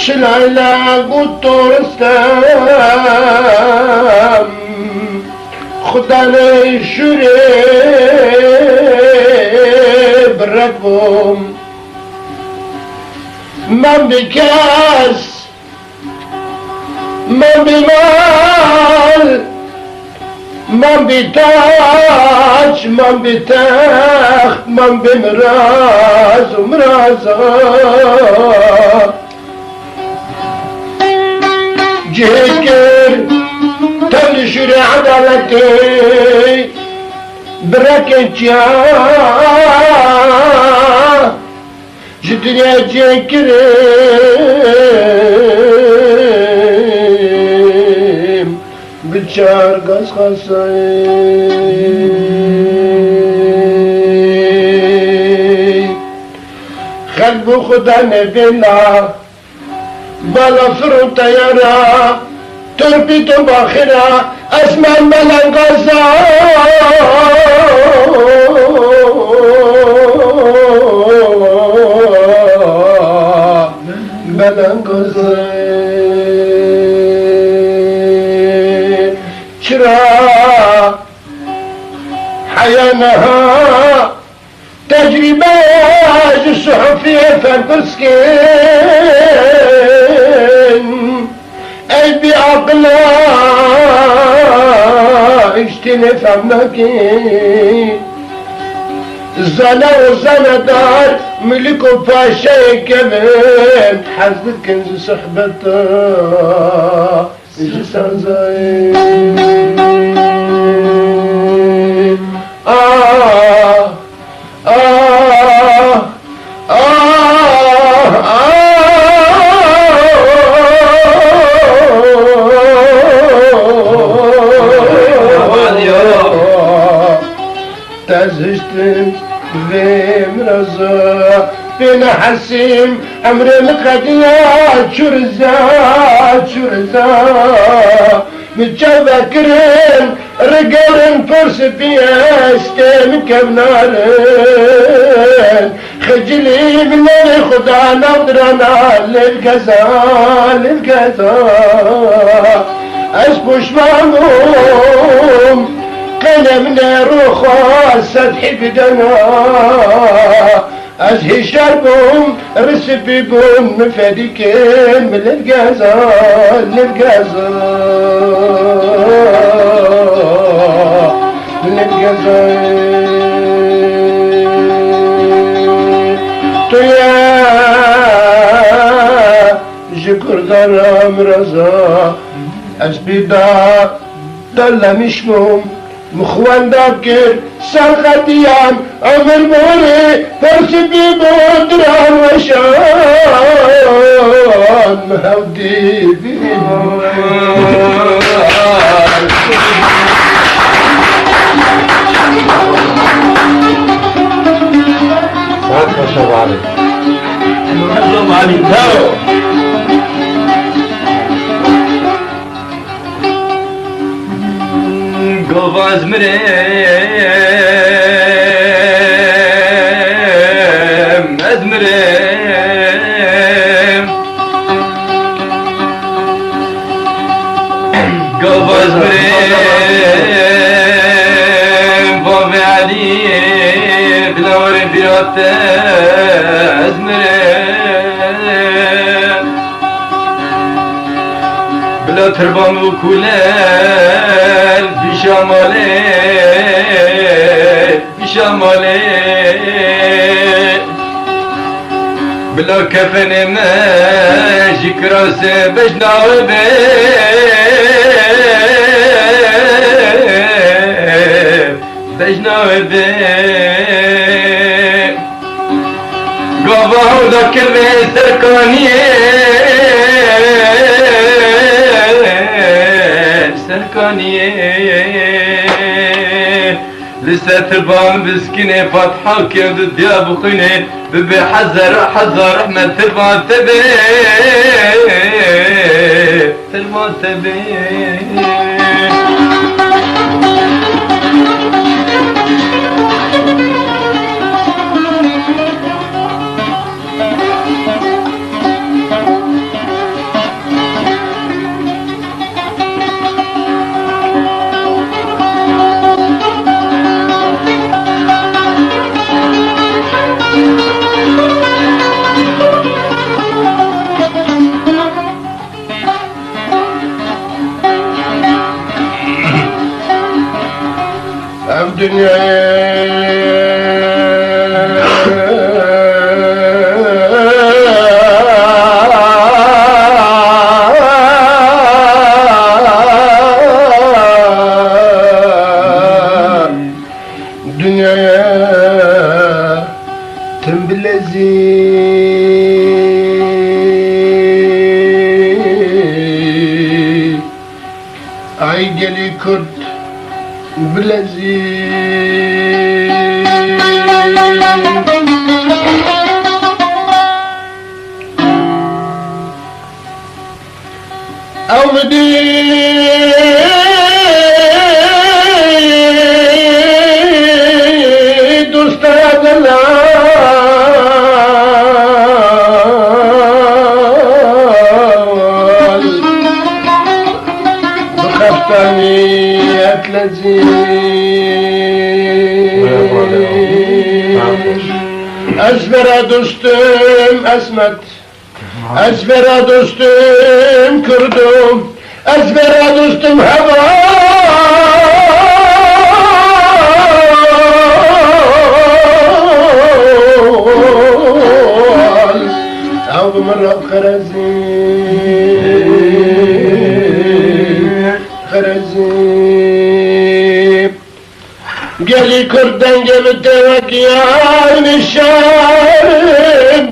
شلالة قطرستم خدا نشوره برکم من بکس من بمال من بتاج من بتخت من بمراز و مرازا جهد كر تبل شرع عدالتي بركت يا جدني جكرم بچار قص خصي خلب خدا نبلا بالا فرو طيارة تربيتو باخرة اسمان ملنقصة ملنقصة شرا حيانها تجربة الصحفية فالبسكين أي بعقلا اجتنف عمكي الزنا والزنا دار ملك باشا كمان حسب كنز صحبته جسر زين تزجتن بمرزا بين حسيم عمر مقديات شرزا متشبكرين رجالين فرس بيستم كبنارين خجلي من خدا نظرنا للكذا اسبوش ماموم قلمنا روخا سطح بدنا ازهي شربهم رسبي بهم مفاديكين من الغزال من الغزال تويا جكر درام رزا اسبيدا دل مشموم مخوان دابكر سرقتيام عمر مولي فرسبي بودران وشان مهودي قواز مريم أزمريم قواز مريم بابي علي بنور بيوت أزمريم بلا تربام وكولال بشمالي بلا كفن ماجي كراس بجناوبي قابه ذكر سركانية لسه تربان بسكنة فتحة كيف الدياب وخينة ببي حذر احمد تربان تبي dünyaya tembelezi ay geli kurt bilezi Ezbere dostum Esmet, ezbere dostum Kürdüm, ezbere dostum Hava. Avmır karazi, karazi. Geli Kürt'ten gelip demek ya nişan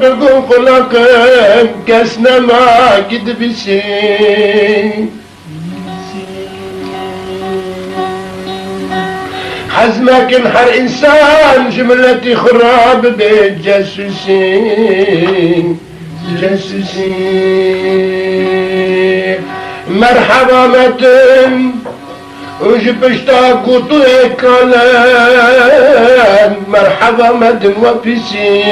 bugün kulakım kesneme gidebilsin hazmekin her insan cümleti hurab be cessusin cessusin merhaba metin وجبشتا قطو كلام مرحبا مدن وبيسي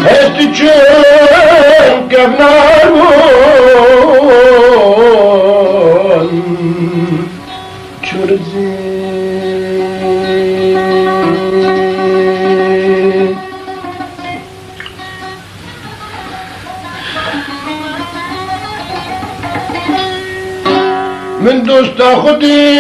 هستجون كبنارون چورزي من دوست خودی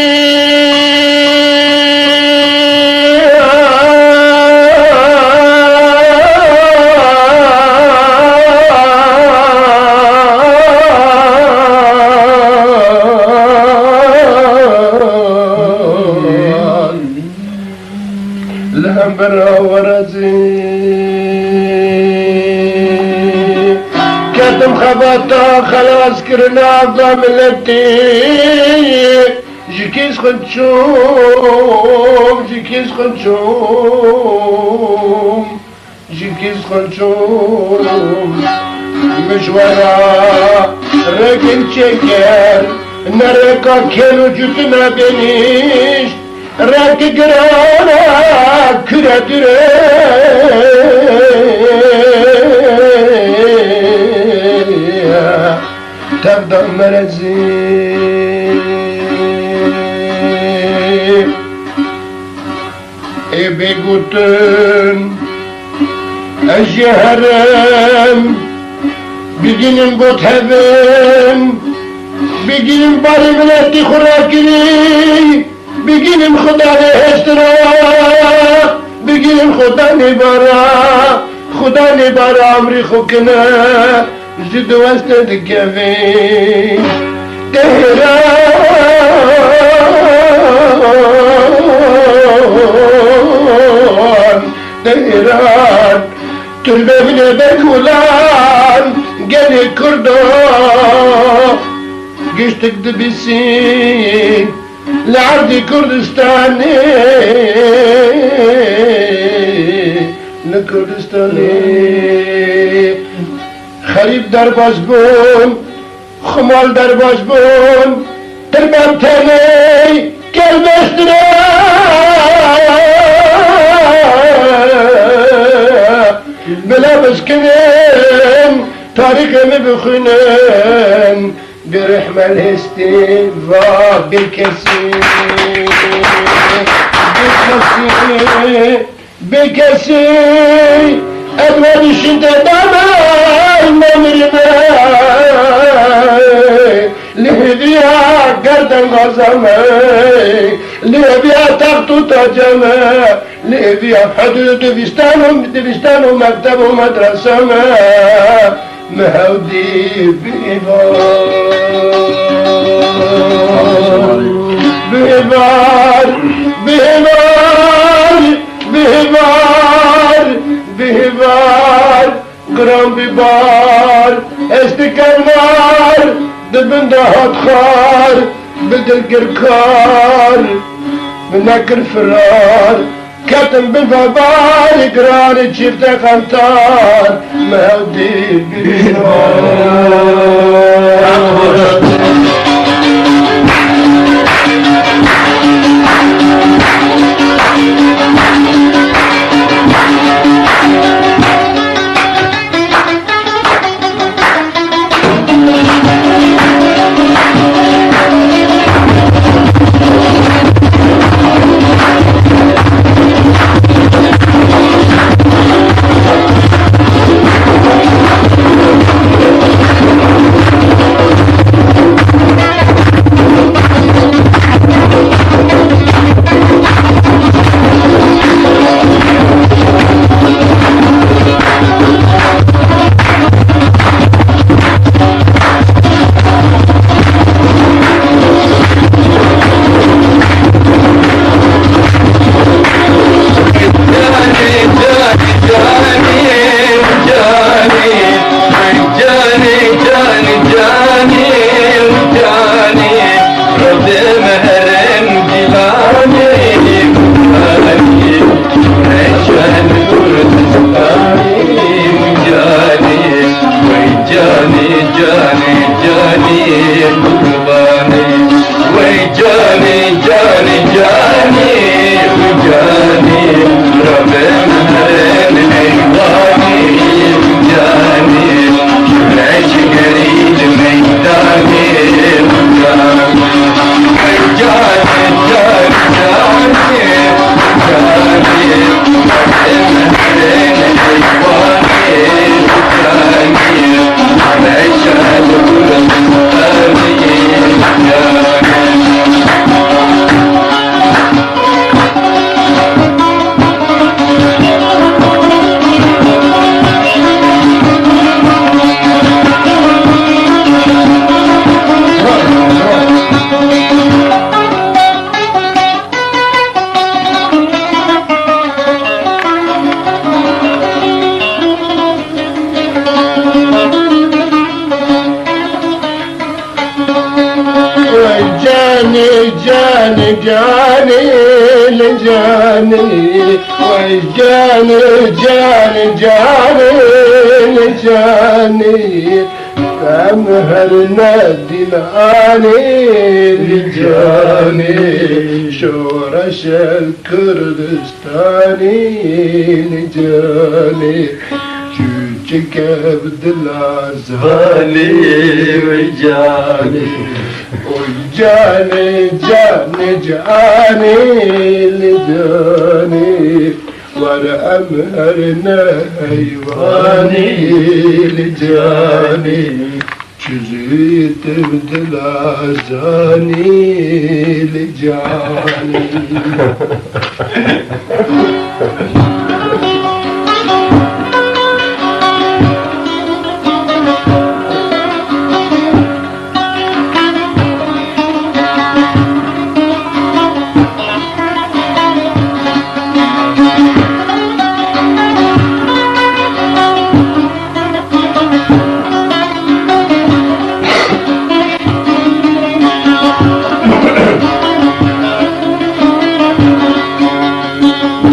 لهم برا ورزی كتم خبطة خلاص كرنا ضملتي جكيز خنشوم جكيز خنشوم جكيز خنشوم مشورا ركن شكر نركا كيلو جتنا بنيش رك قرانا كرة تبدأ مرزي بيقوتن الجهرم بيجينن قوت هبن بيجينن باري بلاتي خوراكني بيجينن خدا نهشترا بيجينن خدا نبارا خدا نبارا عمري خوكنا زد وسط الكافي تهران تهران تربة من بكولان قالي كردو قشتك دبسين لعرضي كردستاني لكردستاني خريب درباز بون خمال درباز بون تربم تاني كلمستنا بلا مسكنين طريقة بخنين برحمة الاستيفاء بالكسي بالكسي أدوان الشدة دماء الممرمة لهديها nereden kazanım? Libya tak tutacağım, Libya hudud Divistanum mektebu medresem, mehevdi bihvar, bihvar, gram bibar, estiken var, dibinde hatkar, بدل كركار منكر فرار كتم بالفبار قرار شفت خنطار مهدي جاني فمهرنا دلاني لجاني شورش الكردستاني لجاني küçük Abdülazani vecani oy cani cani cani licani var emherine heyvani licani çüzüt Abdülazani licani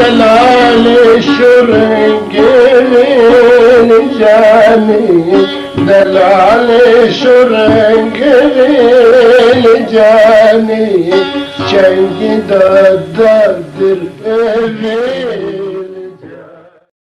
دلال شرنگل جانی دلال شرنگل جانی چنگی دادر در